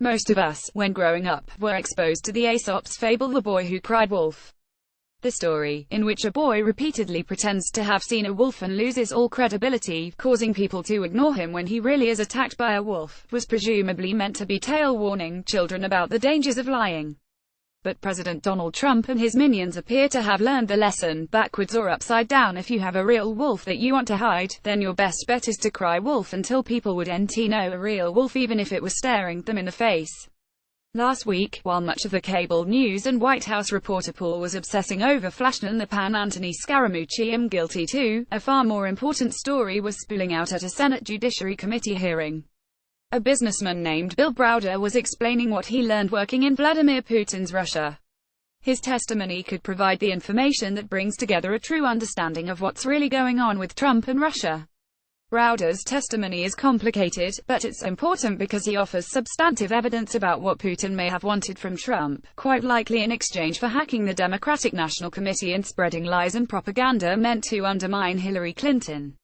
Most of us, when growing up, were exposed to the Aesop's fable The Boy Who Cried Wolf. The story, in which a boy repeatedly pretends to have seen a wolf and loses all credibility, causing people to ignore him when he really is attacked by a wolf, was presumably meant to be tale warning children about the dangers of lying. But President Donald Trump and his minions appear to have learned the lesson, backwards or upside down. If you have a real wolf that you want to hide, then your best bet is to cry wolf until people would know a real wolf, even if it was staring them in the face. Last week, while much of the cable news and White House reporter pool was obsessing over flash in the pan Anthony Scaramucci am guilty too, a far more important story was spilling out at a Senate Judiciary Committee hearing. A businessman named Bill Browder was explaining what he learned working in Vladimir Putin's Russia. His testimony could provide the information that brings together a true understanding of what's really going on with Trump and Russia. Browder's testimony is complicated, but it's important because he offers substantive evidence about what Putin may have wanted from Trump, quite likely in exchange for hacking the Democratic National Committee and spreading lies and propaganda meant to undermine Hillary Clinton.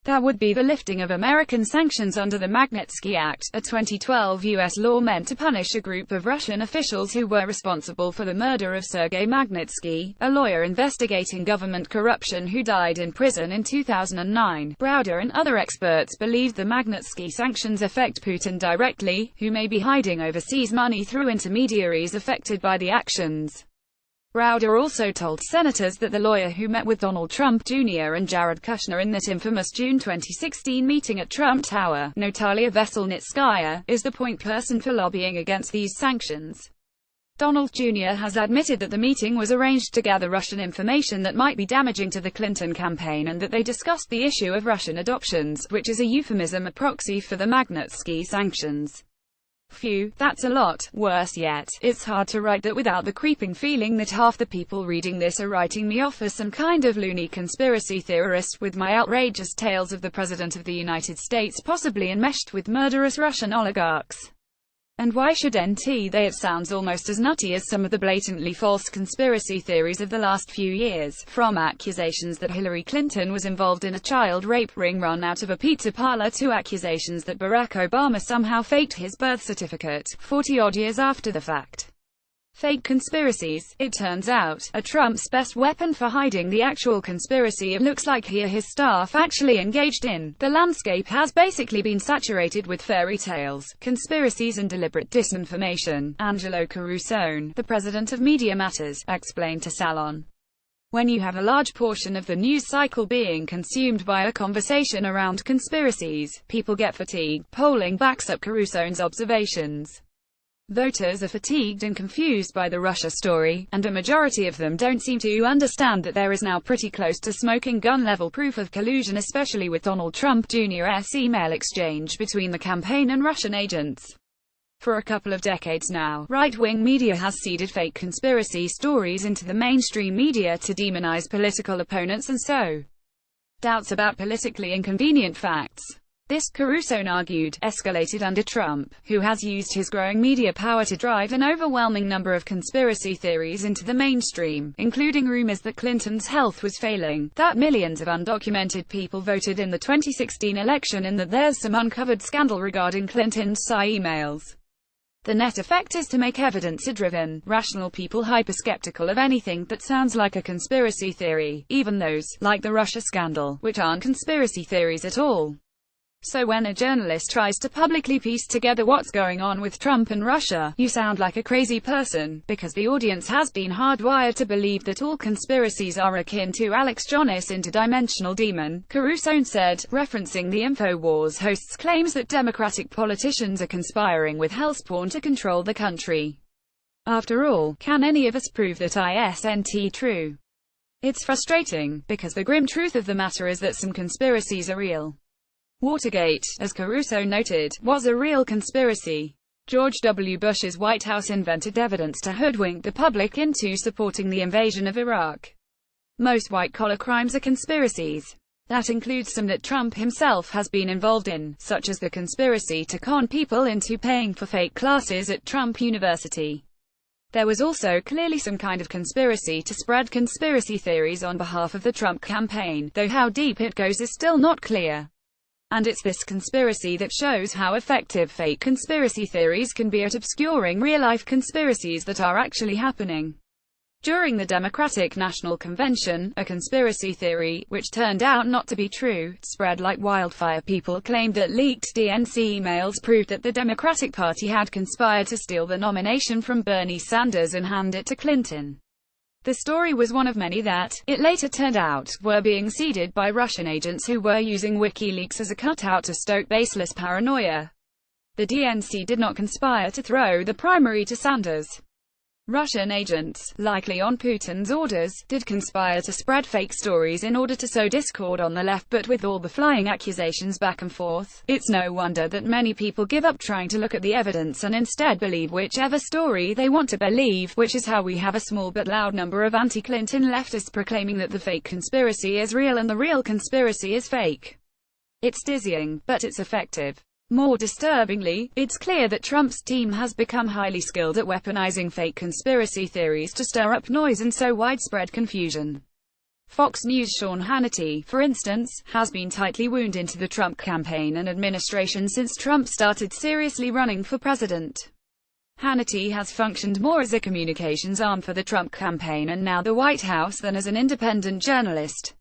That would be the lifting of American sanctions under the Magnitsky Act, a 2012 U.S. law meant to punish a group of Russian officials who were responsible for the murder of Sergei Magnitsky, a lawyer investigating government corruption who died in prison in 2009. Browder and other experts believe the Magnitsky sanctions affect Putin directly, who may be hiding overseas money through intermediaries affected by the actions. Browder also told senators that the lawyer who met with Donald Trump Jr. and Jared Kushner in that infamous June 2016 meeting at Trump Tower, Natalia Veselnitskaya, is the point person for lobbying against these sanctions. Donald Jr. has admitted that the meeting was arranged to gather Russian information that might be damaging to the Clinton campaign and that they discussed the issue of Russian adoptions, which is a euphemism, a proxy for the Magnitsky sanctions. Phew, that's a lot. Worse yet, it's hard to write that without the creeping feeling that half the people reading this are writing me off as some kind of loony conspiracy theorist with my outrageous tales of the President of the United States possibly enmeshed with murderous Russian oligarchs. And why should they? It sounds almost as nutty as some of the blatantly false conspiracy theories of the last few years, from accusations that Hillary Clinton was involved in a child rape ring run out of a pizza parlor to accusations that Barack Obama somehow faked his birth certificate, 40-odd years after the fact. Fake conspiracies, it turns out, are Trump's best weapon for hiding the actual conspiracy it looks like he or his staff actually engaged in. The landscape has basically been saturated with fairy tales, conspiracies and deliberate disinformation. Angelo Carusone, the president of Media Matters, explained to Salon. When you have a large portion of the news cycle being consumed by a conversation around conspiracies, people get fatigued. Polling backs up Carusone's observations. Voters are fatigued and confused by the Russia story, and a majority of them don't seem to understand that there is now pretty close to smoking gun-level proof of collusion, especially with Donald Trump Jr.'s email exchange between the campaign and Russian agents. For a couple of decades now, right-wing media has seeded fake conspiracy stories into the mainstream media to demonize political opponents and sow doubts about politically inconvenient facts. This, Carusone argued, escalated under Trump, who has used his growing media power to drive an overwhelming number of conspiracy theories into the mainstream, including rumors that Clinton's health was failing, that millions of undocumented people voted in the 2016 election, and that there's some uncovered scandal regarding Clinton's spy emails. The net effect is to make evidence-driven, rational people hyper-skeptical of anything that sounds like a conspiracy theory, even those, like the Russia scandal, which aren't conspiracy theories at all. So when a journalist tries to publicly piece together what's going on with Trump and Russia, you sound like a crazy person, because the audience has been hardwired to believe that all conspiracies are akin to Alex Jonas' interdimensional demon, Carusone said, referencing the InfoWars host's claims that Democratic politicians are conspiring with hellspawn to control the country. After all, can any of us prove that isn't true? It's frustrating, because the grim truth of the matter is that some conspiracies are real. Watergate, as Caruso noted, was a real conspiracy. George W. Bush's White House invented evidence to hoodwink the public into supporting the invasion of Iraq. Most white-collar crimes are conspiracies. That includes some that Trump himself has been involved in, such as the conspiracy to con people into paying for fake classes at Trump University. There was also clearly some kind of conspiracy to spread conspiracy theories on behalf of the Trump campaign, though how deep it goes is still not clear. And it's this conspiracy that shows how effective fake conspiracy theories can be at obscuring real-life conspiracies that are actually happening. During the Democratic National Convention, a conspiracy theory, which turned out not to be true, spread like wildfire. People claimed that leaked DNC emails proved that the Democratic Party had conspired to steal the nomination from Bernie Sanders and hand it to Clinton. The story was one of many that, it later turned out, were being seeded by Russian agents who were using WikiLeaks as a cutout to stoke baseless paranoia. The DNC did not conspire to throw the primary to Sanders. Russian agents, likely on Putin's orders, did conspire to spread fake stories in order to sow discord on the left, but with all the flying accusations back and forth, it's no wonder that many people give up trying to look at the evidence and instead believe whichever story they want to believe, which is how we have a small but loud number of anti-Clinton leftists proclaiming that the fake conspiracy is real and the real conspiracy is fake. It's dizzying, but it's effective. More disturbingly, it's clear that Trump's team has become highly skilled at weaponizing fake conspiracy theories to stir up noise and sow widespread confusion. Fox News' Sean Hannity, for instance, has been tightly wound into the Trump campaign and administration since Trump started seriously running for president. Hannity has functioned more as a communications arm for the Trump campaign and now the White House than as an independent journalist.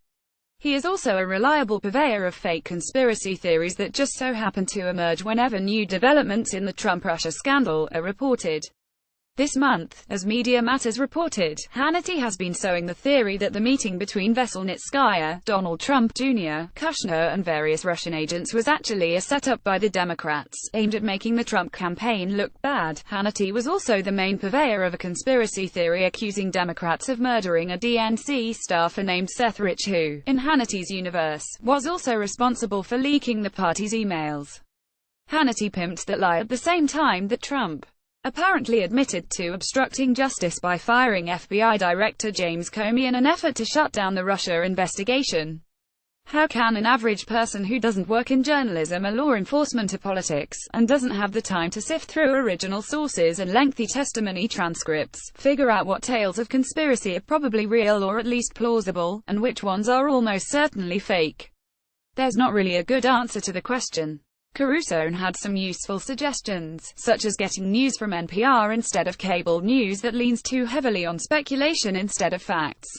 He is also a reliable purveyor of fake conspiracy theories that just so happen to emerge whenever new developments in the Trump-Russia scandal are reported. This month, as Media Matters reported, Hannity has been sowing the theory that the meeting between Veselnitskaya, Donald Trump Jr., Kushner and various Russian agents was actually a setup by the Democrats, aimed at making the Trump campaign look bad. Hannity was also the main purveyor of a conspiracy theory accusing Democrats of murdering a DNC staffer named Seth Rich who, in Hannity's universe, was also responsible for leaking the party's emails. Hannity pimped that lie at the same time that Trump apparently admitted to obstructing justice by firing FBI Director James Comey in an effort to shut down the Russia investigation. How can an average person who doesn't work in journalism or law enforcement or politics, and doesn't have the time to sift through original sources and lengthy testimony transcripts, figure out what tales of conspiracy are probably real or at least plausible, and which ones are almost certainly fake? There's not really a good answer to the question. Caruso had some useful suggestions, such as getting news from NPR instead of cable news that leans too heavily on speculation instead of facts.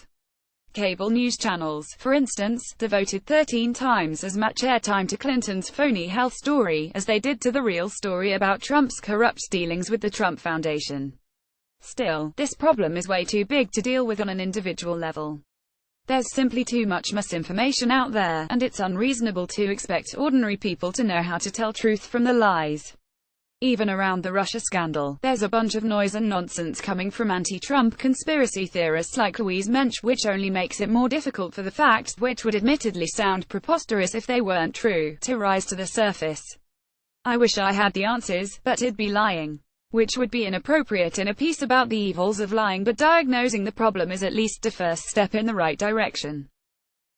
Cable news channels, for instance, devoted 13 times as much airtime to Clinton's phony health story as they did to the real story about Trump's corrupt dealings with the Trump Foundation. Still, this problem is way too big to deal with on an individual level. There's simply too much misinformation out there, and it's unreasonable to expect ordinary people to know how to tell truth from the lies. Even around the Russia scandal, there's a bunch of noise and nonsense coming from anti-Trump conspiracy theorists like Louise Mensch, which only makes it more difficult for the facts, which would admittedly sound preposterous if they weren't true, to rise to the surface. I wish I had the answers, but it'd be lying. Which would be inappropriate in a piece about the evils of lying, but diagnosing the problem is at least a first step in the right direction.